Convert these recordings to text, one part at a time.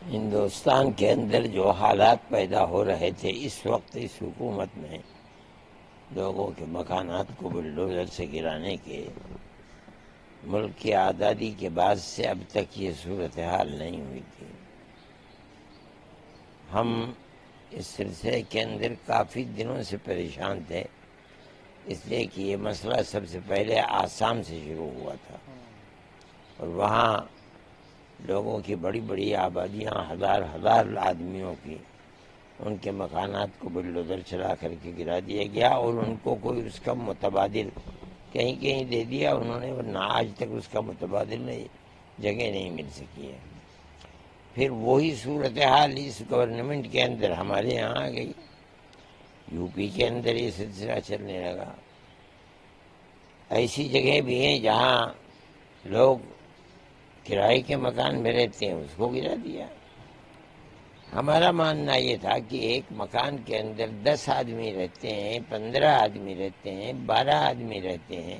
ہندوستان کے اندر جو حالات پیدا ہو رہے تھے اس وقت اس حکومت میں لوگوں کے مکانات کو بلڈوزر سے گرانے کے، ملک کی آزادی کے بعد سے اب تک یہ صورتحال نہیں ہوئی تھی۔ ہم اس سلسلے کے اندر کافی دنوں سے پریشان تھے، اس لیے کہ یہ مسئلہ سب سے پہلے آسام سے شروع ہوا تھا اور وہاں لوگوں کی بڑی بڑی آبادیاں، ہزار ہزار آدمیوں کی، ان کے مکانات کو بلڈوزر چلا کر کے گرا دیا گیا اور ان کو کوئی اس کا متبادل کہیں کہیں دے دیا انہوں نے، ورنہ آج تک اس کا متبادل جگہ نہیں مل سکی ہے۔ پھر وہی صورتحال اس گورنمنٹ کے اندر ہمارے یہاں آ گئی، یو پی کے اندر یہ سلسلہ چلنے لگا۔ ایسی جگہ بھی ہیں جہاں لوگ کرائے کے مکان میں رہتے ہیں، اس کو گرا دیا۔ ہمارا ماننا یہ تھا کہ ایک مکان کے اندر 10 آدمی رہتے ہیں، 15 آدمی رہتے ہیں، 12 آدمی رہتے ہیں،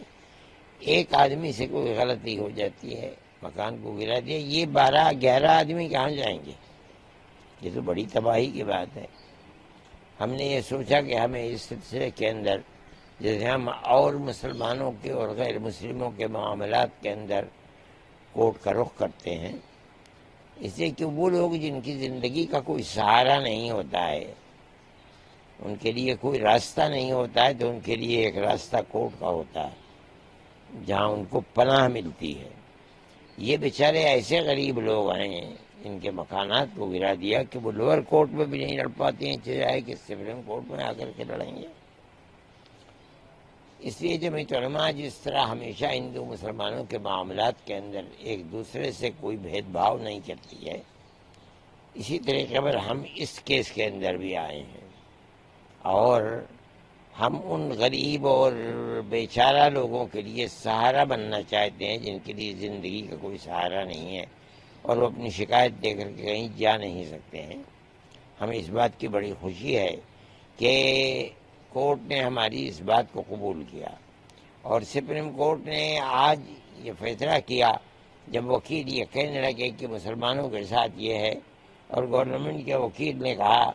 ایک آدمی سے کوئی غلطی ہو جاتی ہے، مکان کو گرا دیا، یہ 12-11 آدمی کہاں جائیں گے؟ یہ تو بڑی تباہی کی بات ہے۔ ہم نے یہ سوچا کہ ہمیں اس سلسلے کے اندر، جیسے ہم اور مسلمانوں کے اور غیر مسلموں کے معاملات کے اندر کورٹ کا رخ کرتے ہیں، اس لیے کہ وہ لوگ جن کی زندگی کا کوئی سہارا نہیں ہوتا ہے، ان کے لیے کوئی راستہ نہیں ہوتا ہے، تو ان کے لیے ایک راستہ کورٹ کا ہوتا ہے جہاں ان کو پناہ ملتی ہے۔ یہ بیچارے ایسے غریب لوگ ہیں جن کے مکانات کو گرا دیا کہ وہ لوور کورٹ میں بھی نہیں لڑ پاتے ہیں، چاہے کہ سپریم کورٹ میں آ کر کے لڑیں گے۔ اس لیے جمعیت علماء جس طرح ہمیشہ ہندو مسلمانوں کے معاملات کے اندر ایک دوسرے سے کوئی بھید بھاؤ نہیں کرتی ہے، اسی طریقے پر ہم اس کیس کے اندر بھی آئے ہیں اور ہم ان غریب اور بیچارہ لوگوں کے لیے سہارا بننا چاہتے ہیں جن کے لیے زندگی کا کوئی سہارا نہیں ہے اور وہ اپنی شکایت دے کر کے کہیں جا نہیں سکتے ہیں۔ ہمیں اس بات کی بڑی خوشی ہے کہ کورٹ نے ہماری اس بات کو قبول کیا اور سپریم کورٹ نے آج یہ فیصلہ کیا، جب وکیل یہ کہنے لگے کہ مسلمانوں کے ساتھ یہ ہے اور گورنمنٹ کے وکیل نے کہا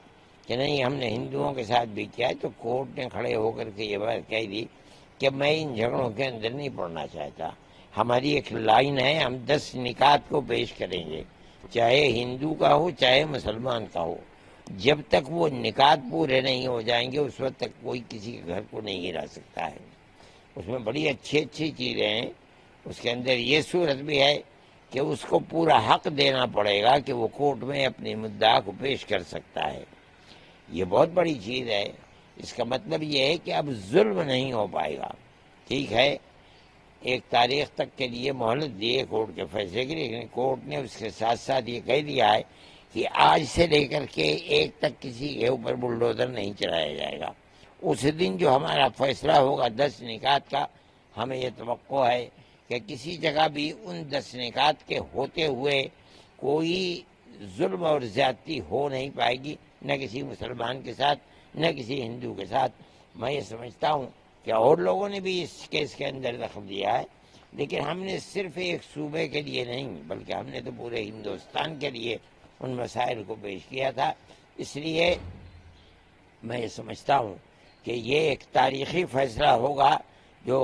کہ نہیں ہم نے ہندوؤں کے ساتھ بھی کیا ہے، تو کورٹ نے کھڑے ہو کر کے یہ بات کہہ دی کہ میں ان جھگڑوں کے اندر نہیں پڑنا چاہتا۔ ہماری ایک لائن ہے، ہم 10 نکات کو پیش کریں گے، چاہے ہندو کا ہو چاہے مسلمان کا ہو، جب تک وہ نکات پورے نہیں ہو جائیں گے اس وقت تک کوئی کسی کے گھر کو نہیں گرا سکتا ہے۔ اس میں بڑی اچھی اچھی چیزیں ہیں، اس کے اندر یہ صورت بھی ہے کہ اس کو پورا حق دینا پڑے گا کہ وہ کورٹ میں اپنی مدعا کو پیش کر سکتا ہے۔ یہ بہت بڑی چیز ہے۔ اس کا مطلب یہ ہے کہ اب ظلم نہیں ہو پائے گا۔ ٹھیک ہے، ایک تاریخ تک کے لیے مہلت دی ہے کورٹ کے فیصلے کی، لیکن کورٹ نے اس کے ساتھ ساتھ یہ کہہ دیا ہے کہ آج سے لے کر کے 1 تک کسی کے اوپر بلڈوزر نہیں چلایا جائے گا۔ اس دن جو ہمارا فیصلہ ہوگا 10 نکات کا، ہمیں یہ توقع ہے کہ کسی جگہ بھی ان 10 نکات کے ہوتے ہوئے کوئی ظلم اور زیادتی ہو نہیں پائے گی، نہ کسی مسلمان کے ساتھ نہ کسی ہندو کے ساتھ۔ میں یہ سمجھتا ہوں کہ اور لوگوں نے بھی اس کیس کے اندر دخل دیا ہے، لیکن ہم نے صرف ایک صوبے کے لیے نہیں بلکہ ہم نے تو پورے ہندوستان کے لیے ان مسائل کو پیش کیا تھا۔ اس لیے میں یہ سمجھتا ہوں کہ یہ ایک تاریخی فیصلہ ہوگا جو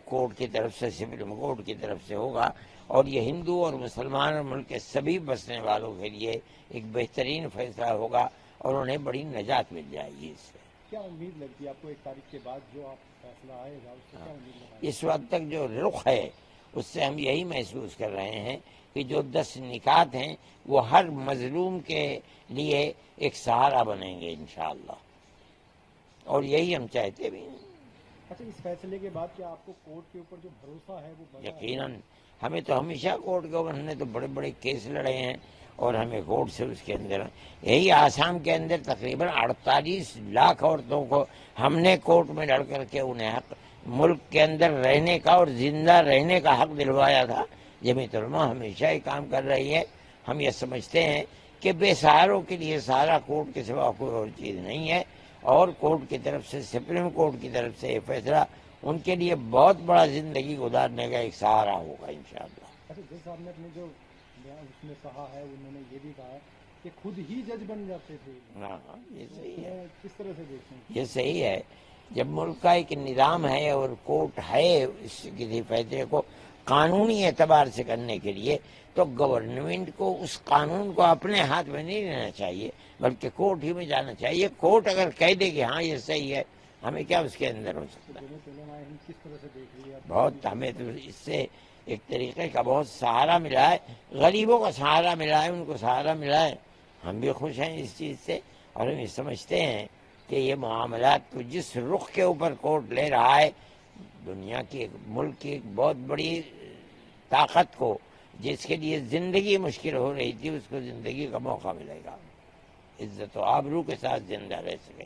کورٹ کی طرف سے، سپریم کورٹ کی طرف سے ہوگا، اور یہ ہندو اور مسلمان اور ملک کے سبھی بسنے والوں کے لیے ایک بہترین فیصلہ ہوگا اور انہیں بڑی نجات مل جائے گی اس سے۔ کیا امید لگتی ہے آپ کو 1 تاریخ کے بعد جو آپ فیصلہ آئے گا اس سے کیا امید لگائی؟ اس وقت تک جو رخ ہے اس سے ہم یہی محسوس کر رہے ہیں کہ جو 10 نکات ہیں وہ ہر مظلوم کے لیے ایک سہارا بنیں گے انشاءاللہ، اور یہی ہم چاہتے بھی ہیں۔ اچھا، اس فیصلے کے بعد کیا آپ کو کورٹ کے اوپر جو بھروسہ ہے وہ بڑھا ہے؟ یقیناً ہمیں تو ہمیشہ کورٹ کے اوپر، ہم نے تو بڑے بڑے کیس لڑے ہیں اور ہمیں کورٹ سے اس کے اندر، یہی آسام کے اندر تقریباً 48 لاکھ عورتوں کو ہم نے کورٹ میں لڑ کر کے انہیں حق ملک کے اندر رہنے کا اور زندہ رہنے کا حق دلوایا تھا۔ جمعیت علماء ہمیشہ یہ کام کر رہی ہے۔ ہم یہ سمجھتے ہیں کہ بے سہاروں کے لیے سہارا کورٹ کے سوا کوئی اور چیز نہیں ہے، اور کورٹ کی طرف سے، سپریم کورٹ کی طرف سے یہ فیصلہ ان کے لیے بہت بڑا زندگی گزارنے کا ایک سہارا ہوگا انشاءاللہ۔ اچھا، جیسے آپ نے اپنے جو اس نے کہا ہے، انہوں نے یہ بھی کہا ہے کہ خود ہی جج بن جاتے تھے. ہاں یہ صحیح ہے، کس طرح سے دیکھتے ہیں؟ یہ صحیح ہے. جب ملک کا ایک نظام ہے اور کورٹ ہے اس کسی فیصلے کو قانونی اعتبار سے کرنے کے لیے، تو گورنمنٹ کو اس قانون کو اپنے ہاتھ میں نہیں لینا چاہیے، بلکہ کورٹ ہی میں جانا چاہیے. کورٹ اگر کہہ دے کہ ہاں یہ صحیح ہے، ہمیں کیا اس کے اندر ہو سکتا ہے؟ جمعیت علماء ہند کس طرح سے دیکھ رہی ہے؟ بہت، ہمیں تو اس سے ایک طریقے کا بہت سہارا ملا ہے، غریبوں کا سہارا ملا ہے، ان کو سہارا ملا ہے. ہم بھی خوش ہیں اس چیز سے، اور ہم یہ سمجھتے ہیں کہ یہ معاملات کو جس رخ کے اوپر کورٹ لے رہا ہے، دنیا کی ملک کی ایک بہت بڑی طاقت کو، جس کے لیے زندگی مشکل ہو رہی تھی، اس کو زندگی کا موقع ملے گا، عزت و آبرو کے ساتھ زندہ رہ سکے.